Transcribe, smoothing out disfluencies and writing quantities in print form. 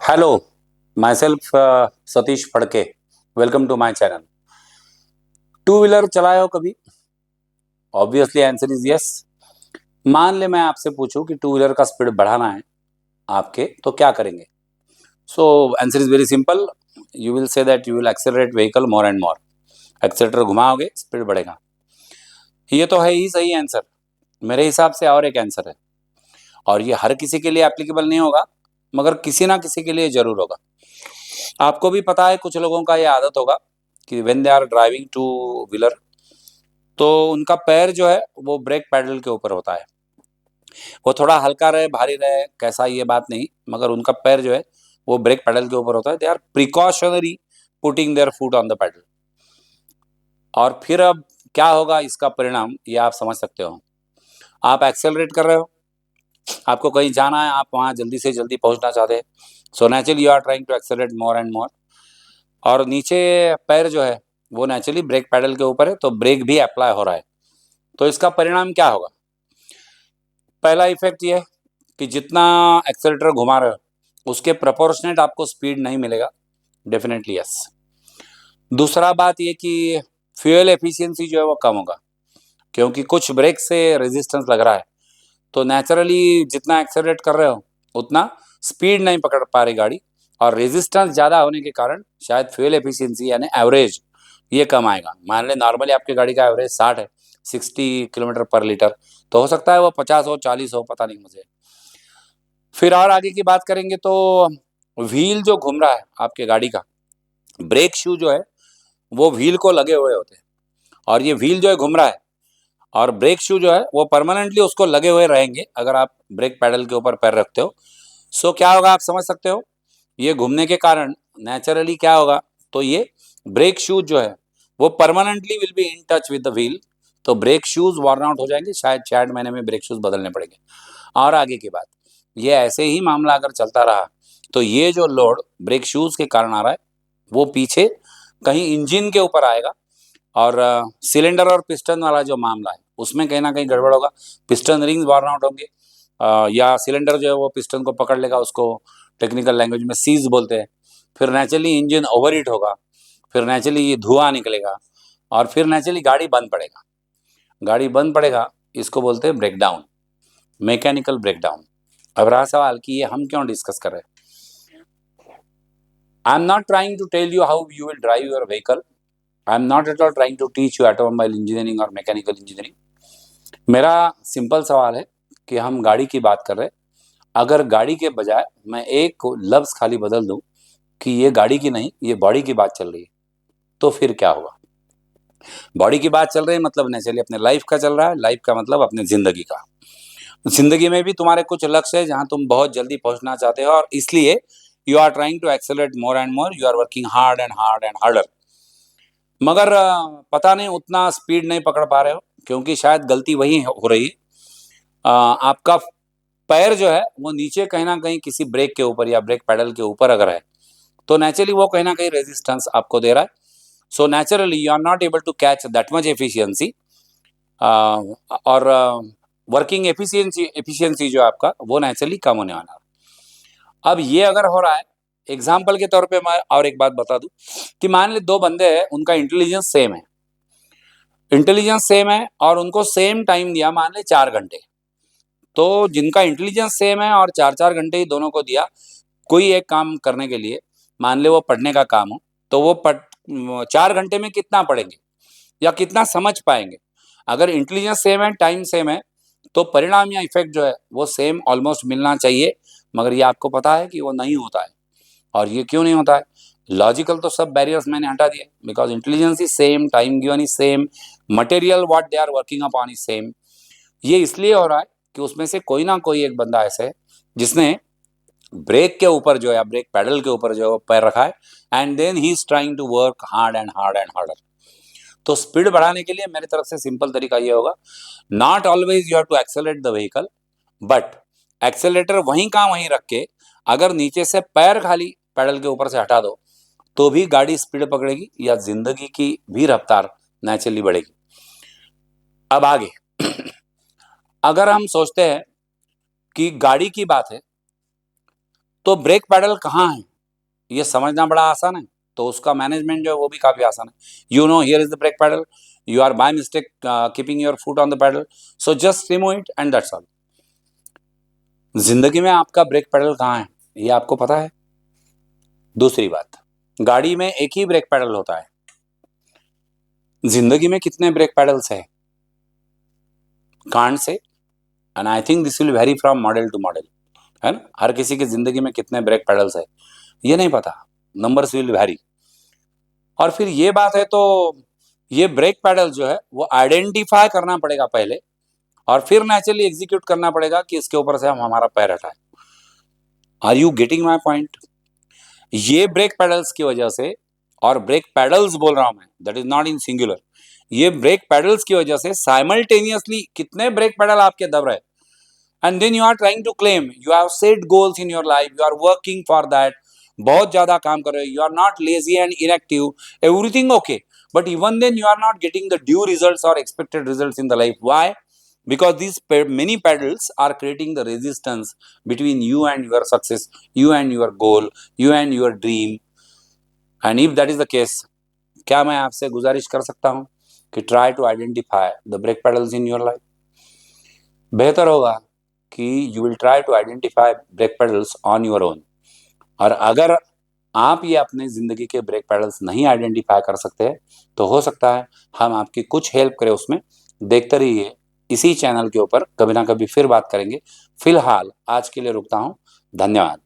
Hello, myself Satish Phadke. Welcome to my channel. Two wheeler चलाए हो कभी? Obviously answer is yes. मान ले मैं आपसे पूछूं कि टू व्हीलर का स्पीड बढ़ाना है आपके, तो क्या करेंगे? So answer is very simple. You will say that you will accelerate vehicle more and more. Accelerator घुमाओगे, स्पीड बढ़ेगा। ये तो है ही सही आंसर मेरे हिसाब से। और एक आंसर है, और ये हर किसी के लिए एप्लीकेबल नहीं होगा, मगर किसी ना किसी के लिए जरूर होगा। आपको भी पता है, कुछ लोगों का ये आदत होगा कि when they are driving two wheeler, तो उनका पैर जो है वो ब्रेक पैडल के ऊपर होता है। वो थोड़ा हल्का रहे भारी रहे कैसा, ये बात नहीं, मगर उनका पैर जो है वो ब्रेक पैडल के ऊपर होता है। They are precautionary putting their foot on the pedal. और फिर अब क्या होगा इसका परिणाम, ये आप समझ सकते हो। आप एक्सेलरेट कर रहे हो, आपको कहीं जाना है, आप वहाँ जल्दी से जल्दी पहुँचना चाहते हैं। So naturally you are trying to accelerate more and more. और नीचे पैर जो है वो नेचुरली ब्रेक पैडल के ऊपर है, तो ब्रेक भी अप्लाई हो रहा है। तो इसका परिणाम क्या होगा? पहला इफेक्ट ये है कि जितना एक्सेलेटर घुमा रहे हो उसके प्रोपोर्शनेट आपको स्पीड नहीं मिलेगा। Definitely yes. दूसरा बात ये कि फ्यूल एफिशिएंसी जो है वो कम होगा, क्योंकि कुछ ब्रेक से रेजिस्टेंस लग रहा है। तो नेचुरली जितना एक्सेलरेट कर रहे हो उतना स्पीड नहीं पकड़ पा रही गाड़ी, और रेजिस्टेंस ज़्यादा होने के कारण शायद फ्यूल एफिशिएंसी यानी एवरेज ये कम आएगा। मान लें नॉर्मली आपकी गाड़ी का एवरेज 60 है, 60 किलोमीटर पर लीटर, तो हो सकता है वो 50 हो, 40 हो, पता नहीं मुझे। फिर और आगे की बात करेंगे तो व्हील जो घूम रहा है आपके गाड़ी का, ब्रेक शू जो है वो व्हील को लगे हुए होते हैं। और ये व्हील जो है घूम रहा है, और ब्रेक शू जो है वो परमानेंटली उसको लगे हुए रहेंगे अगर आप ब्रेक पैडल के ऊपर पैर रखते हो। सो क्या होगा आप समझ सकते हो। ये घूमने के कारण नेचुरली क्या होगा, तो ये ब्रेक शूज जो है वो permanently will be in touch with the wheel. तो ब्रेक शूज वॉर्न आउट हो जाएंगे, शायद 6 महीने में ब्रेक शूज बदलने पड़ेंगे। और आगे की बात, ये ऐसे ही मामला अगर चलता रहा तो ये जो लोड ब्रेक शूज के कारण आ रहा है वो पीछे कहीं इंजन के ऊपर आएगा। और सिलेंडर और पिस्टन वाला जो मामला है उसमें कहीं ना कहीं गड़बड़ होगा। पिस्टन रिंग्स बर्न आउट होंगे, या सिलेंडर जो है वो पिस्टन को पकड़ लेगा, उसको टेक्निकल लैंग्वेज में सीज बोलते हैं। फिर नेचुरली इंजन ओवरहीट होगा, फिर नेचुरली ये धुआं निकलेगा, और फिर नेचुरली गाड़ी बंद पड़ेगा। गाड़ी बंद पड़ेगा, इसको बोलते हैं ब्रेकडाउन, मैकेनिकल ब्रेकडाउन। अब रहा सवाल कि ये हम क्यों डिस्कस कर रहे हैं। I am not trying to tell you how you will drive your vehicle. I am not at all trying to teach you automobile engineering और मैकेनिकल इंजीनियरिंग। मेरा सिंपल सवाल है कि हम गाड़ी की बात कर रहे हैं। अगर गाड़ी के बजाय मैं एक लफ्ज खाली बदल दूं कि ये गाड़ी की नहीं, ये बॉडी की बात चल रही है, तो फिर क्या होगा? बॉडी की बात चल रही है मतलब नेचुरली अपने लाइफ का चल रहा है, लाइफ का मतलब अपने जिंदगी का। जिंदगी में भी तुम्हारे कुछ लक्ष्य है जहां तुम बहुत जल्दी पहुंचना चाहते हो, और इसलिए you are trying to accelerate more and more, you are working hard and hard and harder. मगर पता नहीं उतना स्पीड नहीं पकड़ पा रहे हो, क्योंकि शायद गलती वही हो रही है। आपका पैर जो है वो नीचे कहीं ना कहीं किसी ब्रेक के ऊपर या ब्रेक पैडल के ऊपर अगर है, तो नेचुरली वो कहीं ना कहीं रेजिस्टेंस आपको दे रहा है। So naturally you are not able to catch that much efficiency. और वर्किंग एफिशिएंसी एफिशिएंसी जो है आपका वो नेचुरली कम होने वाला है। अब ये अगर हो रहा है, एग्जाम्पल के तौर पे मैं और एक बात बता दूं कि मान ले दो बंदे हैं, उनका इंटेलिजेंस सेम है। इंटेलिजेंस सेम है और उनको सेम टाइम दिया, मान ले 4 घंटे। तो जिनका इंटेलिजेंस सेम है और 4 4 घंटे ही दोनों को दिया कोई एक काम करने के लिए, मान ले वो पढ़ने का काम हो, तो वो 4 घंटे में कितना पढ़ेंगे या कितना समझ पाएंगे? अगर इंटेलिजेंस सेम है, टाइम सेम है, तो परिणाम या इफेक्ट जो है वो सेम ऑलमोस्ट मिलना चाहिए। मगर ये आपको पता है कि वो नहीं होता है। और ये क्यों नहीं होता है? लॉजिकल तो सब बैरियर्स मैंने हटा दिए, because intelligence is same, time given is same, material what they are working upon is same. ये इसलिए हो रहा है कि उसमें से कोई ना कोई एक बंदा ऐसा है जिसने ब्रेक के ऊपर जो है, ब्रेक पैडल के ऊपर जो है वो पैर रखा है, and then he is trying to work hard and hard and harder. तो स्पीड बढ़ाने के लिए मेरी तरफ से सिंपल तरीका ये होगा, not always you have to accelerate the vehicle, but accelerator वहीं का वहीं रख के अगर नीचे से पैर खाली पैडल के ऊपर से हटा दो, तो भी गाड़ी स्पीड पकड़ेगी या जिंदगी की भी रफ्तार नेचुरली बढ़ेगी। अब आगे अगर हम सोचते हैं कि गाड़ी की बात है, तो ब्रेक पैडल कहाँ है ये समझना बड़ा आसान है, तो उसका मैनेजमेंट जो है वो भी काफी आसान है. You know here is the brake pedal, you are by mistake keeping your foot on the pedal, so just remove it and that's all. जिंदगी में आपका ब्रेक पैडल कहाँ है ये आपको पता है? दूसरी बात, गाड़ी में एक ही ब्रेक पैडल होता है. जिंदगी में कितने ब्रेक पैडल्स है? Can't say, and I think this will vary from model to model, है ना. हर किसी की जिंदगी में कितने ब्रेक पैडल्स है ये नहीं पता, नंबर्स विल वेरी. और फिर ये बात है तो ये ब्रेक पैडल जो है वो आइडेंटिफाई करना पड़ेगा पहले, और फिर नेचुरली एग्जीक्यूट करना पड़ेगा कि इसके ऊपर से हम हमारा पैर हटाएं. Are you getting my point? ये ब्रेक पैडल्स की वजह से, और ब्रेक पैडल्स बोल रहा हूं मैं, that is not in singular, ये ब्रेक पैडल्स की वजह से साइमल्टेनियसली कितने ब्रेक पैडल आपके दब रहे, and then you are trying to claim you have set goals in your life, you are working for that, बहुत ज्यादा काम कर रहे हो, you are not lazy and inactive, everything okay, but even then you are not getting the due results और expected results in the life. Why? Because these many pedals are creating the resistance between you and your success, you and your goal, you and your dream. And if that is the case, क्या मैं आपसे गुजारिश कर सकता हूं कि try to identify the brake pedals in your life. बेहतर होगा कि you will try to identify brake pedals on your own. और अगर आप ये अपने जिंदगी के ब्रेक पैडल्स नहीं आइडेंटिफाई कर सकते तो हो सकता है हम आपकी कुछ हेल्प करें उसमें. देखते रहिए इसी चैनल के ऊपर, कभी ना कभी फिर बात करेंगे. फिलहाल आज के लिए रुकता हूं. धन्यवाद.